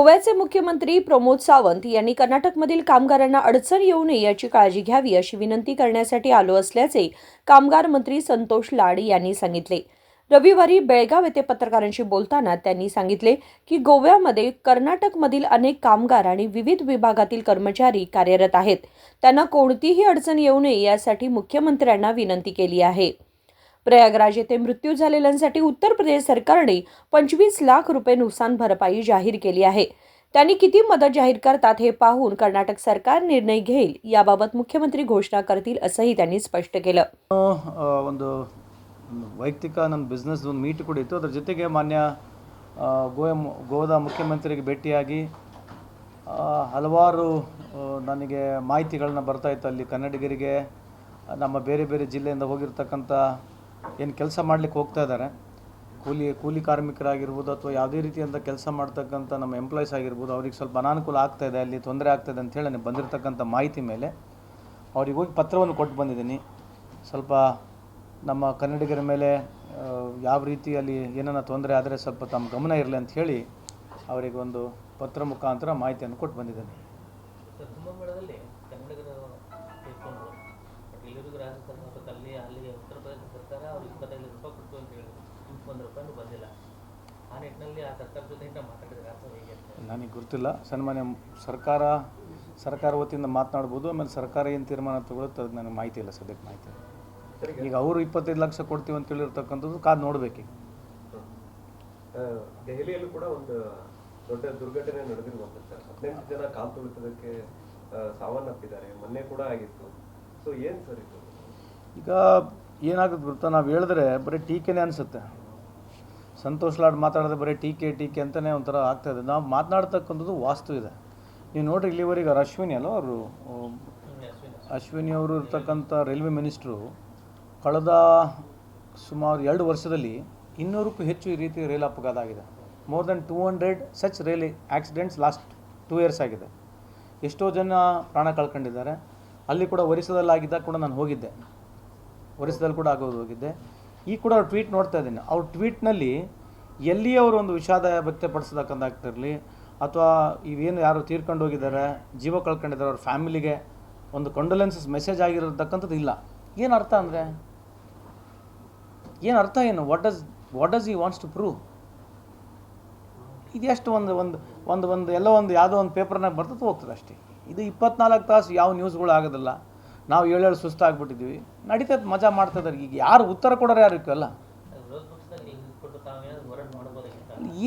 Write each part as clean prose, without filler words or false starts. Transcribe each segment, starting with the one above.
गोव्याचे मुख्यमंत्री प्रमोद सावंत यांनी कर्नाटकमधील कामगारांना अडचण येऊ नये याची काळजी घ्यावी अशी विनंती करण्यासाठी आलो असल्याचे कामगार मंत्री संतोष लाड यांनी सांगितले। रविवारी बेळगाव येथे पत्रकारांशी बोलताना त्यांनी सांगितले की गोव्यामध्ये कर्नाटकमधील अनेक कामगार आणि विविध विभागातील कर्मचारी कार्यरत आहेत। त्यांना कोणतीही अडचण येऊ नये यासाठी मुख्यमंत्र्यांना विनंती केली आहे। प्रयागराज येथे मृत्यू झालेल्यांसाठी उत्तर प्रदेश सरकारने 25 लाख रुपये नुकसान भरपाई जाहीर केली आहे। त्यांनी किती मदत जाहीर करतात हे पाहून कर्नाटक सरकार निर्णय घेईल। याबाबत मुख्यमंत्री घोषणा करतील असंही त्यांनी स्पष्ट केलं। ಒಂದು ವೈಯಕ್ತಿಕ ನನ್ನ ಬಿಸ್ನೆಸ್ ಒಂದು ಮೀಟ್ ಕೂಡ ಇತ್ತು। ಅದರ ಜೊತೆಗೆ ಮಾನ್ಯ ಗೋವಾದ ಮುಖ್ಯಮಂತ್ರಿಗೆ ಭೇಟಿಯಾಗಿ ಹಲವಾರು ನನಗೆ ಮಾಹಿತಿಗಳನ್ನ ಬರ್ತಾ ಇತ್ತು। ಅಲ್ಲಿ ಕನ್ನಡಿಗರಿಗೆ ನಮ್ಮ ಬೇರೆ ಬೇರೆ ಜಿಲ್ಲೆಯಿಂದ ಹೋಗಿರ್ತಕ್ಕಂಥ ಏನು ಕೆಲಸ ಮಾಡಲಿಕ್ಕೆ ಹೋಗ್ತಾ ಇದ್ದಾರೆ, ಕೂಲಿ ಕಾರ್ಮಿಕರಾಗಿರ್ಬೋದು ಅಥವಾ ಯಾವುದೇ ರೀತಿಯಿಂದ ಕೆಲಸ ಮಾಡ್ತಕ್ಕಂಥ ನಮ್ಮ ಎಂಪ್ಲಾಯೀಸ್ ಆಗಿರ್ಬೋದು, ಅವ್ರಿಗೆ ಸ್ವಲ್ಪ ಅನಾನುಕೂಲ ಆಗ್ತಾಯಿದೆ, ಅಲ್ಲಿ ತೊಂದರೆ ಆಗ್ತಾಯಿದೆ ಅಂತೇಳಿ ನನಗೆ ಬಂದಿರತಕ್ಕಂಥ ಮಾಹಿತಿ ಮೇಲೆ ಅವ್ರಿಗೆ ಹೋಗಿ ಪತ್ರವನ್ನು ಕೊಟ್ಟು ಬಂದಿದ್ದೀನಿ। ಸ್ವಲ್ಪ ನಮ್ಮ ಕನ್ನಡಿಗರ ಮೇಲೆ ಯಾವ ರೀತಿಯಲ್ಲಿ ಏನನ್ನ ತೊಂದರೆ ಆದರೆ ಸ್ವಲ್ಪ ತಮ್ಮ ಗಮನ ಇರಲಿ ಅಂತ ಹೇಳಿ ಅವರಿಗೆ ಒಂದು ಪತ್ರ ಮುಖಾಂತರ ಮಾಹಿತಿಯನ್ನು ಕೊಟ್ಟು ಬಂದಿದ್ದೇನೆ। ನನಗೆ ಗೊತ್ತಿಲ್ಲ, ಸನ್ಮಾನ್ಯ ಸರ್ಕಾರ ವತಿಯಿಂದ ಮಾತನಾಡ್ಬೋದು, ಆಮೇಲೆ ಸರ್ಕಾರ ಏನು ತೀರ್ಮಾನ ತಗೊಳುತ್ತೆ ಅದು ನನಗೆ ಮಾಹಿತಿ ಇಲ್ಲ, ಸದ್ಯಕ್ಕೆ ಮಾಹಿತಿ ಇಲ್ಲ। ಈಗ ಅವರು 25 ಲಕ್ಷ ಕೊಡ್ತೀವಿ ಅಂತ ಹೇಳಿರ್ತಕ್ಕಂಥದ್ದು ಕಾದು ನೋಡಬೇಕು। ದೆಹಲಿಯಲ್ಲೂ ಕೂಡ ಒಂದು ದೊಡ್ಡ ದುರ್ಘಟನೆ ನಡೆದಿರುವಂಥದ್ದು ಸರ್, 18 ಜನ ಕಾಲು ತುಳಿತದಕ್ಕೆ ಸಾವನ್ನಪ್ಪಿದ್ದಾರೆ, ಮೊನ್ನೆ ಕೂಡ ಆಗಿತ್ತು। ಸೊ ಏನು ಸರ್ ಇದು? ಈಗ ಏನಾಗುತ್ತೆ ಗೊತ್ತಾ, ನಾವು ಹೇಳಿದ್ರೆ ಬರೀ ಟೀಕೆನೇ ಅನಿಸುತ್ತೆ। ಸಂತೋಷ್ ಲಾಡ್ ಮಾತಾಡಿದ್ರೆ ಬರೀ ಟೀಕೆ ಅಂತಲೇ ಒಂಥರ ಆಗ್ತಾಯಿದೆ। ನಾವು ಮಾತನಾಡ್ತಕ್ಕಂಥದ್ದು ವಾಸ್ತು ಇದೆ। ನೀವು ನೋಡಿರಿ, ಇಲ್ಲಿವರೆಗೆ ಅವ್ರು ಅಶ್ವಿನಿ ಅವರು ಇರ್ತಕ್ಕಂಥ ರೈಲ್ವೆ ಮಿನಿಸ್ಟ್ರು ಕಳೆದ ಸುಮಾರು 2 ವರ್ಷದಲ್ಲಿ 200ಕ್ಕೂ ಹೆಚ್ಚು ಈ ರೀತಿ ರೈಲ್ ಅಪಘಾತ ಆಗಿದೆ। More than 200 such rail accidents last 2 years ಆಗಿದೆ। ಎಷ್ಟೋ ಜನ ಪ್ರಾಣ ಕಳ್ಕೊಂಡಿದ್ದಾರೆ। ಅಲ್ಲಿ ಕೂಡ ಒರಿಸ್ಸಾದಲ್ಲಾಗಿದ್ದಾಗ ಕೂಡ ನಾನು ಹೋಗಿದ್ದೆ, ಒರಿಸ್ಸಾದಲ್ಲಿ ಕೂಡ ಹೋಗಿದ್ದೆ। ಈ ಕೂಡ ಅವ್ರು ಟ್ವೀಟ್ ನೋಡ್ತಾ ಇದ್ದೀನಿ। ಅವ್ರ ಟ್ವೀಟ್ನಲ್ಲಿ ಎಲ್ಲಿ ಅವರು ಒಂದು ವಿಷಾದ ವ್ಯಕ್ತಪಡಿಸೋದಕ್ಕಾಗ್ತಿರಲಿ ಅಥವಾ ಇವೇನು ಯಾರು ತೀರ್ಕೊಂಡು ಹೋಗಿದ್ದಾರೆ, ಜೀವ ಕಳ್ಕೊಂಡಿದ್ದಾರೆ, ಅವ್ರ ಫ್ಯಾಮಿಲಿಗೆ ಒಂದು ಕಂಡೋಲೆನ್ಸಸ್ ಮೆಸೇಜ್ ಆಗಿರತಕ್ಕಂಥದ್ದು ಇಲ್ಲ। ಏನು ಅರ್ಥ ಅಂದರೆ ಏನು what does he wants to prove? ಇದೆಷ್ಟು ಒಂದು ಎಲ್ಲೋ ಯಾವುದೋ ಒಂದು ಪೇಪರ್ನಾಗ ಬರ್ತದೆ ಹೋಗ್ತದೆ ಅಷ್ಟೇ। ಇದು 24 ತಾಸು ಯಾವ ನ್ಯೂಸ್ಗಳು ಆಗೋದಿಲ್ಲ। ನಾವು ಹೇಳಿ ಸುಸ್ತಾಗ್ಬಿಟ್ಟಿದ್ದೀವಿ, ನಡೀತದೆ, ಮಜಾ ಮಾಡ್ತಿದ್ದಾರೆ। ಈಗ ಯಾರು ಉತ್ತರ ಕೊಡೋರು ಯಾರು ಇಕ್ಕಲ್ಲ?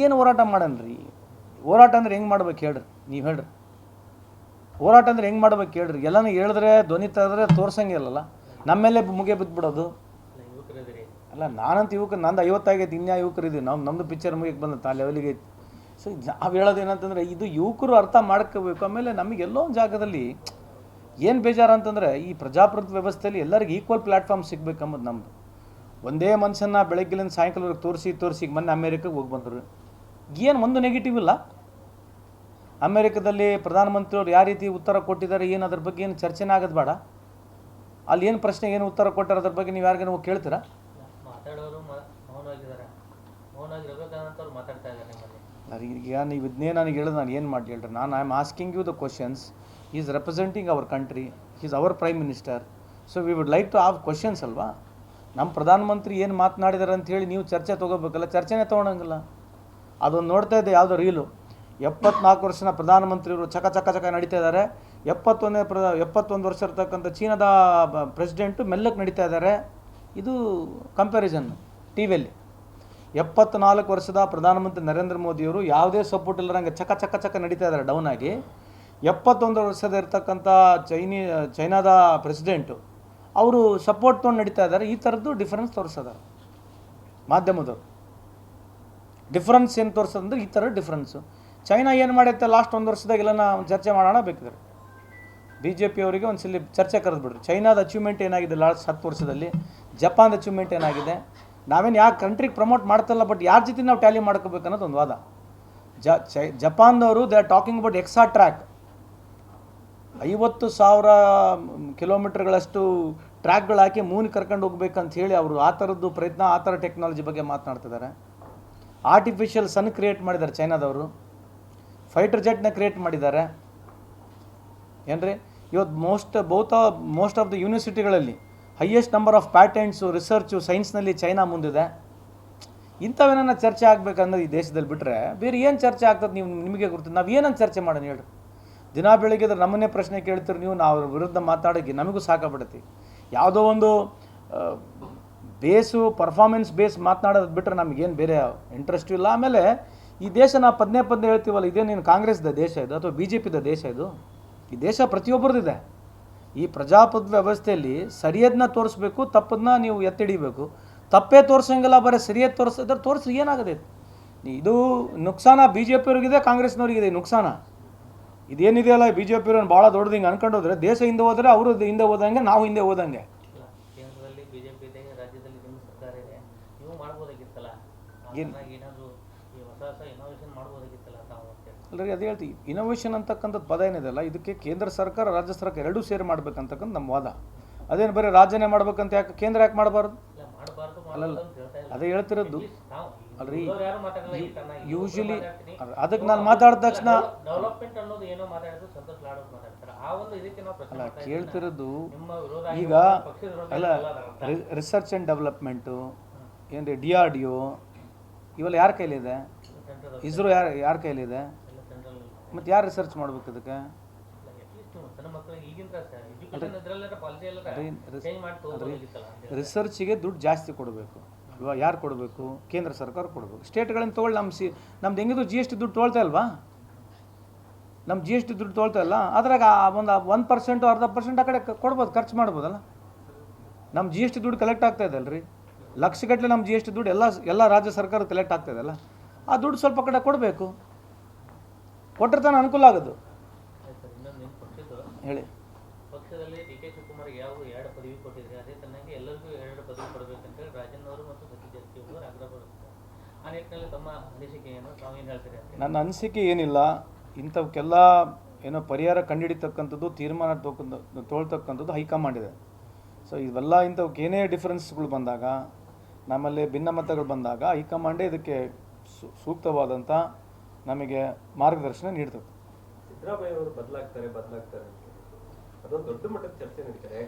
ಏನು ಹೋರಾಟ ಮಾಡನ್ರಿ? ಹೋರಾಟ ಅಂದ್ರೆ ಹೆಂಗೆ ಮಾಡ್ಬೇಕು ಹೇಳ್ರಿ, ನೀವು ಹೇಳ್ರಿ। ಹೋರಾಟ ಅಂದ್ರೆ ಹೆಂಗೆ ಮಾಡ್ಬೇಕು ಹೇಳ್ರಿ? ಎಲ್ಲನೂ ಹೇಳಿದ್ರೆ ಧ್ವನಿ ತೆಗೆದ್ರೆ ತೋರ್ಸಂಗಿಲ್ಲಲ್ಲ, ನಮ್ಮೇಲೆ ಮುಗೆ ಬಿದ್ದುಬಿಡೋದು ಅಲ್ಲ। ನಾನಂತ ನಂದು 50 ಆಗೈತೆ, ಇನ್ಯಾ ಯುವಕರಿದ್ದೀವಿ, ನಮ್ಮದು ಪಿಕ್ಚರ್ ಮುಗಿಗೆ ಬಂದತ್ತೆ, ಆ ಲೆವೆಲಿಗೆ ಐತಿ। ಸೊ ನಾವು ಹೇಳೋದು ಏನಂತಂದರೆ, ಇದು ಯುವಕರು ಅರ್ಥ ಮಾಡ್ಕೋಬೇಕು। ಆಮೇಲೆ ನಮಗೆ ಎಲ್ಲೋ ಒಂದು ಜಾಗದಲ್ಲಿ ಏನು ಬೇಜಾರು ಅಂತಂದರೆ, ಈ ಪ್ರಜಾಪ್ರಭುತ್ವ ವ್ಯವಸ್ಥೆಯಲ್ಲಿ ಎಲ್ಲರಿಗೂ ಈಕ್ವಲ್ ಪ್ಲ್ಯಾಟ್ಫಾರ್ಮ್ ಸಿಗ್ಬೇಕಂಬುದು ನಮ್ಮದು। ಒಂದೇ ಮನುಷ್ಯನ ಬೆಳಗ್ಗೆಲಿಂದ ಸಾಯಂಕಾಲವರೆಗೆ ತೋರಿಸಿ ಮೊನ್ನೆ ಅಮೇರಿಕಾಗೆ ಹೋಗಿ ಬಂದರು, ಏನು ಒಂದು ನೆಗೆಟಿವ್ ಇಲ್ಲ। ಅಮೇರಿಕಾದಲ್ಲಿ ಪ್ರಧಾನಮಂತ್ರಿಯವರು ಯಾವ ರೀತಿ ಉತ್ತರ ಕೊಟ್ಟಿದ್ದಾರೆ, ಏನು ಅದ್ರ ಬಗ್ಗೆ ಏನು ಚರ್ಚೆನೇ ಆಗೋದು ಬೇಡ। ಅಲ್ಲಿ ಏನು ಪ್ರಶ್ನೆ ಏನು ಉತ್ತರ ಕೊಟ್ಟಾರ ಅದ್ರ ಬಗ್ಗೆ ನೀವು ಯಾರಿಗೇನು ಹೋಗಿ ಕೇಳ್ತೀರಾ? ಈಗ ನೀವು ಇದನ್ನೇ ನನಗೆ ಹೇಳಿದ್ರೆ ನಾನು ಏನು ಮಾಡಿ ಹೇಳ್ರಿ? I am asking you the questions. he is representing our country, he is our prime minister, so we would like to have questions ಅಲ್ವಾ? ನಮ್ಮ ಪ್ರಧಾನಮಂತ್ರಿ ಏನು ಮಾತನಾಡಿದಾರೆ ಅಂತ ಹೇಳಿ ನೀವು ಚರ್ಚೆ ತೊಗೋಬೇಕಲ್ಲ, ಚರ್ಚೆನೇ ತೊಗೊಳಂಗಿಲ್ಲ। ಅದೊಂದು ನೋಡ್ತಾ ಇದ್ದೆ, ಯಾವುದೋ ರೀಲು, 74 ವರ್ಷದ ಪ್ರಧಾನಮಂತ್ರಿಯವರು ಚಕ ನಡೀತಾ ಇದ್ದಾರೆ, 71 ವರ್ಷ ಇರ್ತಕ್ಕಂಥ ಚೀನಾದ ಪ್ರೆಸಿಡೆಂಟು ಮೆಲ್ಲಕ್ಕೆ ನಡೀತಾ ಇದ್ದಾರೆ। ಇದು ಕಂಪ್ಯಾರಿಸನ್ ಟಿ ವಿಯಲ್ಲಿ। 74 ವರ್ಷದ ಪ್ರಧಾನಮಂತ್ರಿ ನರೇಂದ್ರ ಮೋದಿಯವರು ಯಾವುದೇ ಸಪೋರ್ಟ್ ಇಲ್ಲರಂಗೆ ಚಕ ನಡೀತಾ ಇದ್ದಾರೆ ಡೌನ್ ಆಗಿ। 71 ವರ್ಷದ ಇರ್ತಕ್ಕಂಥ ಚೈನಾದ ಪ್ರೆಸಿಡೆಂಟು ಅವರು ಸಪೋರ್ಟ್ ತೊಗೊಂಡು ನಡೀತಾ ಇದ್ದಾರೆ। ಈ ಥರದ್ದು ಡಿಫರೆನ್ಸ್ ತೋರಿಸಿದ್ದಾರೆ ಮಾಧ್ಯಮದವರು। ಡಿಫ್ರೆನ್ಸ್ ಏನು ತೋರಿಸೋದಂದ್ರೆ ಈ ಥರ ಡಿಫ್ರೆನ್ಸು। ಚೈನಾ ಏನು ಮಾಡುತ್ತೆ ಲಾಸ್ಟ್ 1 ವರ್ಷದಾಗೆಲ್ಲ ನಾವು ಚರ್ಚೆ ಮಾಡೋಣ ಬೇಕಿದ್ರೆ, BJP ಅವರಿಗೆ ಒಂದು ಸಲ ಚರ್ಚೆ ಕರೆದು ಬಿಡ್ರಿ। ಚೈನಾದ ಅಚೀವ್ಮೆಂಟ್ ಏನಾಗಿದೆ ಲಾಸ್ಟ್ 10 ವರ್ಷದಲ್ಲಿ, ಜಪಾನ್ದ ಅಚೀವ್ಮೆಂಟ್ ಏನಾಗಿದೆ, ನಾವೇನು ಯಾವ ಕಂಟ್ರಿಗೆ ಪ್ರಮೋಟ್ ಮಾಡ್ತಲ್ಲ, ಬಟ್ ಯಾರ ಜೊತೆ ನಾವು ಟ್ಯಾಲಿ ಮಾಡ್ಕೋಬೇಕು ಅನ್ನೋದು ಒಂದು ವಾದ। ಜಪಾನ್ದವರು ದೇ ಆರ್ ಟಾಕಿಂಗ್ ಅಬೌಟ್ ಎಕ್ಸಾ ಟ್ರ್ಯಾಕ್, 50,000 ಕಿಲೋಮೀಟರ್ಗಳಷ್ಟು ಟ್ರ್ಯಾಕ್ಗಳು ಹಾಕಿ ಮೂನ್ ಕರ್ಕೊಂಡು ಹೋಗ್ಬೇಕಂತ ಹೇಳಿ ಅವರು ಆ ಥರದ್ದು ಪ್ರಯತ್ನ, ಆ ಥರ ಟೆಕ್ನಾಲಜಿ ಬಗ್ಗೆ ಮಾತನಾಡ್ತಿದ್ದಾರೆ। ಆರ್ಟಿಫಿಷಿಯಲ್ ಸನ್ ಕ್ರಿಯೇಟ್ ಮಾಡಿದ್ದಾರೆ ಚೈನಾದವರು। ಫೈಟರ್ ಜೆಟ್ನ ಕ್ರಿಯೇಟ್ ಮಾಡಿದ್ದಾರೆ ಏನ್ರಿ. ಇವತ್ತು ಮೋಸ್ಟ್ ಆಫ್ ದ ಯೂನಿವರ್ಸಿಟಿಗಳಲ್ಲಿ highest number of patents research ಸೈನ್ಸ್ನಲ್ಲಿ ಚೈನಾ ಮುಂದಿದೆ. ಇಂಥವೇನ ಚರ್ಚೆ ಆಗಬೇಕನ್ನೋದು ಈ ದೇಶದಲ್ಲಿ ಬಿಟ್ಟರೆ ಬೇರೆ ಏನು ಚರ್ಚೆ ಆಗ್ತದೆ ನಿಮಗೆ ಗೊತ್ತು. ನಾವು ಏನಂತ ಚರ್ಚೆ ಮಾಡೋಣ ಹೇಳ್ರಿ. ದಿನ ಬೆಳಗ್ಗೆ ನಮ್ಮನ್ನೇ ಪ್ರಶ್ನೆ ಕೇಳ್ತೀರಿ ನೀವು, ನಾವು ಅವ್ರ ವಿರುದ್ಧ ಮಾತಾಡೋಕ್ಕೆ ನಮಗೂ ಸಾಕಾಗ್ಬಿಡುತ್ತೆ. ಯಾವುದೋ ಒಂದು ಪರ್ಫಾರ್ಮೆನ್ಸ್ ಬೇಸ್ ಮಾತನಾಡೋದು ಬಿಟ್ಟರೆ ನಮಗೇನು ಬೇರೆ ಇಂಟ್ರೆಸ್ಟು ಇಲ್ಲ. ಆಮೇಲೆ ಈ ದೇಶ ನಾವು ಪದೇ ಹೇಳ್ತೀವಲ್ಲ, ಇದೇನು ಕಾಂಗ್ರೆಸ್ದ ದೇಶ ಇದು ಅಥವಾ BJPದ ದೇಶ ಇದು? ಈ ದೇಶ ಪ್ರತಿಯೊಬ್ಬರದಿದೆ. ಈ ಪ್ರಜಾಪ್ರಭುತ್ವ ವ್ಯವಸ್ಥೆಯಲ್ಲಿ ಸರಿಯದನ್ನ ತೋರಿಸ್ಬೇಕು, ತಪ್ಪದನ್ನ ನೀವು ಎತ್ತಿಡಿಬೇಕು. ತಪ್ಪೇ ತೋರಿಸಂಗಿಲ್ಲ, ಬರೀ ಸರಿಯದ್ ತೋರಿಸಿದ್ರೆ ತೋರಿಸ್ರಿ ಏನಾಗದೆ. ಇದು ನುಕ್ಸಾನ BJPಯವ್ರಿಗಿದೆ, ಕಾಂಗ್ರೆಸ್ನವ್ರಿಗಿದೆ ನುಕ್ಸಾನ. ಇದೇನಿದೆಯಲ್ಲ BJPಯವ್ರನ್ನ ಭಾಳ ದೊಡ್ಡದು ಹಿಂಗೆ ಅನ್ಕೊಂಡೋದ್ರೆ ದೇಶ ಹಿಂದೆ ಹೋದರೆ ಅವರು ಹಿಂದೆ ಹೋದಂಗೆ, ನಾವು ಹಿಂದೆ ಹೋದಂಗೆ. ಕೇಂದ್ರದಲ್ಲಿ BJP ಇದೆ, ರಾಜ್ಯದಲ್ಲಿ ನಿಮ್ಮ ಸರ್ಕಾರ ಇದೆ, ನೀವು ಮಾಡ್ಬೋದಾಗಿತ್ತಲ್ಲ, ಏನಾದರೂ ಈ ಹೊಸ ಇನೋವೇಷನ್ ಮಾಡ್ಬೋದಾಗಿತ್ತಲ್ಲ ತಾವು ಅಂತ. ಅಲ್ಲರಿ ಅದೇ ಹೇಳ್ತೀವಿ, ಇನೋವೇಷನ್ ಅಂತಕ್ಕಂಥದ್ದು ಪದ ಏನಿದೆಲ್ಲ ಇದಕ್ಕೆ ಕೇಂದ್ರ ಸರ್ಕಾರ ರಾಜ್ಯ ಸರ್ಕಾರ ಎರಡೂ ಸೇರಿ ಮಾಡ್ಬೇಕಂತಕ್ಕಂಥ ನಮ್ಮ ವಾದ. ಅದೇನು ಬರೀ ರಾಜ್ಯನೇ ಮಾಡ್ಬೇಕಂತ ಯಾಕೆ ಕೇಂದ್ರ ಯಾಕೆ ಮಾಡಬಾರ್ದು? ಅಲ್ಲಲ್ಲ ಅದೇ ಹೇಳ್ತಿರೋದು. ಅಲ್ರಿ ಯೂಶಲಿ ಅದಕ್ಕೆ ನಾನು ಮಾತಾಡಿದ ತಕ್ಷಣ ಡೆವಲಪ್ಮೆಂಟ್ ಅನ್ನೋದು ಏನೋ ಮಾತಾಡಿದ್ರು ಸಂತೋಷ್ ಲಾಡ್ ಅವ್ರು ಮಾತಾಡ್ತಾರೆ. ಆ ಒಂದು ಇದಕ್ಕೆ ನಾವು ಪ್ರಶ್ನೆ ಅಲ್ಲ ಕೇಳ್ತಿರೋದು. ಈಗ ಪಕ್ಷದ ಅಲ್ಲ ರಿಸರ್ಚ್ ಆ್ಯಂಡ್ ಡೆವಲಪ್ಮೆಂಟು ಏನ್ರಿ DRDO ಇವೆಲ್ಲ ಯಾರ ಕೈಲಿದೆ? ಇಸ್ರೋ ಯಾರ ಕೈಲಿದೆ? ಮತ್ತು ಯಾರು ರಿಸರ್ಚ್ ಮಾಡ್ಬೇಕು ಇದಕ್ಕೆ? ರಿಸರ್ಚಿಗೆ ದುಡ್ಡು ಜಾಸ್ತಿ ಕೊಡಬೇಕು. ಇವಾಗ ಯಾರು ಕೊಡಬೇಕು? ಕೇಂದ್ರ ಸರ್ಕಾರ ಕೊಡಬೇಕು. ಸ್ಟೇಟ್ಗಳಿಂದ ತೊಗೊಳ್ಳಿ. ನಮ್ದು ಹೆಂಗಿದ್ರು GST ದುಡ್ಡು ತೊಗೊಳ್ತಾ ಇಲ್ವಾ? ನಮ್ಮ GST ದುಡ್ಡು ತೊಗೊಳ್ತಾ ಇಲ್ಲ. ಅದ್ರಾಗ ಒಂದು 1% 0.5% ಆ ಕಡೆ ಕೊಡ್ಬೋದು, ಖರ್ಚು ಮಾಡ್ಬೋದಲ್ಲ. ನಮ್ಮ GST ದುಡ್ಡು ಕಲೆಕ್ಟ್ ಆಗ್ತಾ ಇದೆ ಅಲ್ರಿ, ಲಕ್ಷಗಟ್ಟಲೆ ನಮ್ಮ GST ದುಡ್ಡು ಎಲ್ಲ ರಾಜ್ಯ ಸರ್ಕಾರ ಕಲೆಕ್ಟ್ ಆಗ್ತಾ ಇದೆಯಲ್ಲ, ಆ ದುಡ್ಡು ಸ್ವಲ್ಪ ಕಡೆ ಕೊಡಬೇಕು. ಕೊಟ್ಟರೆ ತಾನೇ ಅನುಕೂಲ ಆಗೋದು. ಹೇಳಿ. ಪಕ್ಷದಲ್ಲಿ DK ಶಿವಕುಮಾರ್ಗೆ ಯಾವ 2 ಪದವಿ ಕೊಟ್ಟಿದ್ರೆ ಅದೇ ತನ್ನಾಗಿ ಎಲ್ಲರಿಗೂ 2 ಪದವಿ ಕೊಡಬೇಕಂತೇಳಿ ರಾಜನ್ ಅವರು ಮತ್ತು ಸತೀಶ್ ಜಾರಕಿಹೊಳಿ ಆಗ್ರಹ ಪಡಿಸ್ತಾರೆ. ಆ ನಿಟ್ಟಿನಲ್ಲಿ ತಮ್ಮ ಅನಿಸಿಕೆ ಏನು, ತಾವು ಏನು ಹೇಳ್ತೀರಿ? ನನ್ನ ಅನಿಸಿಕೆ ಏನಿಲ್ಲ, ಇಂಥವಕ್ಕೆಲ್ಲ ಏನೋ ಪರಿಹಾರ ಕಂಡುಹಿಡಿತಕ್ಕಂಥದ್ದು, ತೀರ್ಮಾನ ತೊಗೊಳ್ತಕ್ಕಂಥದ್ದು ಹೈಕಮಾಂಡ್ ಇದೆ. ಸೊ ಇವೆಲ್ಲ ಇಂಥವಕ್ಕೆ ಏನೇ ಡಿಫ್ರೆನ್ಸ್ಗಳು ಬಂದಾಗ, ನಮ್ಮಲ್ಲಿ ಭಿನ್ನಮತಗಳು ಬಂದಾಗ ಹೈಕಮಾಂಡೇ ಇದಕ್ಕೆ ಸೂಕ್ತವಾದಂಥ ನಮಗೆ ಮಾರ್ಗದರ್ಶನ ನೀಡ್ತದೆ. ಸಿದ್ದರಾಮಯ್ಯ ಅವರು ಬದಲಾಗ್ತಾರೆ ಅದೊಂದು ದೊಡ್ಡ ಮಟ್ಟದ ಚರ್ಚೆ ನಡೀತಾರೆ.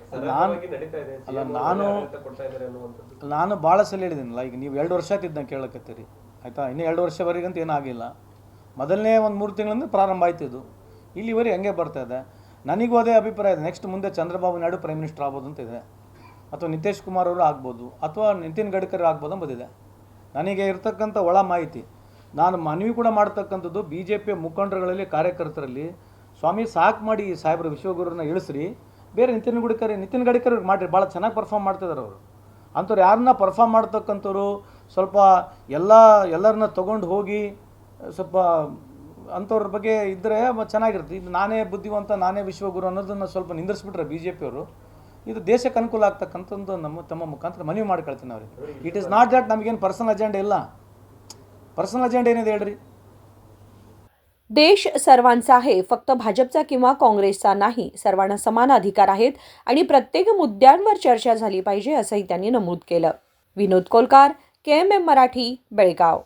ನಾನು ಭಾಳ ಸಲ ಹೇಳಿದ್ದೀನಲ್ಲ, ಈಗ ನೀವು 2 ವರ್ಷ ಆಯ್ತಿದ್ದು ನಾನು ಕೇಳಕತ್ತೀರಿ ಆಯಿತಾ. ಇನ್ನೂ 2 ವರ್ಷವರೆಗಂತ ಏನಾಗಿಲ್ಲ. ಮೊದಲನೇ ಒಂದು 3 ತಿಂಗಳಿಂದ ಪ್ರಾರಂಭ ಆಯ್ತಿದ್ದು, ಇಲ್ಲಿವರೆಗೆ ಹಂಗೆ ಬರ್ತಾ ಇದೆ. ನನಗೂ ಅದೇ ಅಭಿಪ್ರಾಯ ಇದೆ. ನೆಕ್ಸ್ಟ್ ಮುಂದೆ ಚಂದ್ರಬಾಬು ನಾಯ್ಡು ಪ್ರೈಮ್ ಮಿನಿಸ್ಟರ್ ಆಗ್ಬೋದು ಅಂತ ಇದೆ, ಅಥವಾ ನಿತೀಶ್ ಕುಮಾರ್ ಅವರು ಆಗ್ಬೋದು, ಅಥವಾ ನಿತಿನ್ ಗಡ್ಕರಿ ಆಗ್ಬೋದು ಅಂಬೋದಿದೆ. ನನಗೆ ಇರ್ತಕ್ಕಂಥ ಒಳ ಮಾಹಿತಿ. ನಾನು ಮನವಿ ಕೂಡ ಮಾಡ್ತಕ್ಕಂಥದ್ದು BJP ಮುಖಂಡರುಗಳಲ್ಲಿ, ಕಾರ್ಯಕರ್ತರಲ್ಲಿ, ಸ್ವಾಮಿ ಸಾಕು ಮಾಡಿ ಸಾಹೇಬ್ರ ವಿಶ್ವಗುರುನ ಇಳಿಸ್ರಿ, ಬೇರೆ ನಿತಿನ್ ಗಡ್ಕರಿ ಮಾಡಿರಿ, ಭಾಳ ಚೆನ್ನಾಗಿ ಪರ್ಫಾರ್ಮ್ ಮಾಡ್ತಿದ್ದಾರೆ ಅವರು. ಅಂಥವ್ರು ಯಾರನ್ನ ಪರ್ಫಾರ್ಮ್ ಮಾಡ್ತಕ್ಕಂಥವ್ರು ಸ್ವಲ್ಪ ಎಲ್ಲರನ್ನ ತೊಗೊಂಡು ಹೋಗಿ ಸ್ವಲ್ಪ ಅಂಥವ್ರ ಬಗ್ಗೆ ಇದ್ದರೆ ಚೆನ್ನಾಗಿರುತ್ತೆ. ಇದು ನಾನೇ ಬುದ್ಧಿವಂತ, ನಾನೇ ವಿಶ್ವಗುರು ಅನ್ನೋದನ್ನು ಸ್ವಲ್ಪ ನಿಂದಿಸ್ಬಿಟ್ರೆ BJPಯವರು, ಇದು ದೇಶಕ್ಕೆ ಅನುಕೂಲ ಆಗ್ತಕ್ಕಂಥದ್ದು ತಮ್ಮ ಮುಖಾಂತರ ಮನವಿ ಮಾಡ್ಕೊಳ್ತೀನಿ ಅವ್ರಿಗೆ. ಇಟ್ ಈಸ್ ನಾಟ್ ದ್ಯಾಟ್ ನಮಗೇನು ಪರ್ಸನಲ್ ಅಜೆಂಡಾ ಇಲ್ಲ. पर्सनल अजेंडा ಏನಿದೆ ಹೇಳ್ರಿ? देश सर्वांचा आहे, फक्त भाजपचा किंवा काँग्रेसचा नाही. सर्वांना समान अधिकार आहेत आणि प्रत्येक मुद्द्यांवर चर्चा झाली पाहिजे असंही त्यांनी नमूद केलं. विनोद कोलकार, KMM मराठी, बेळगाव.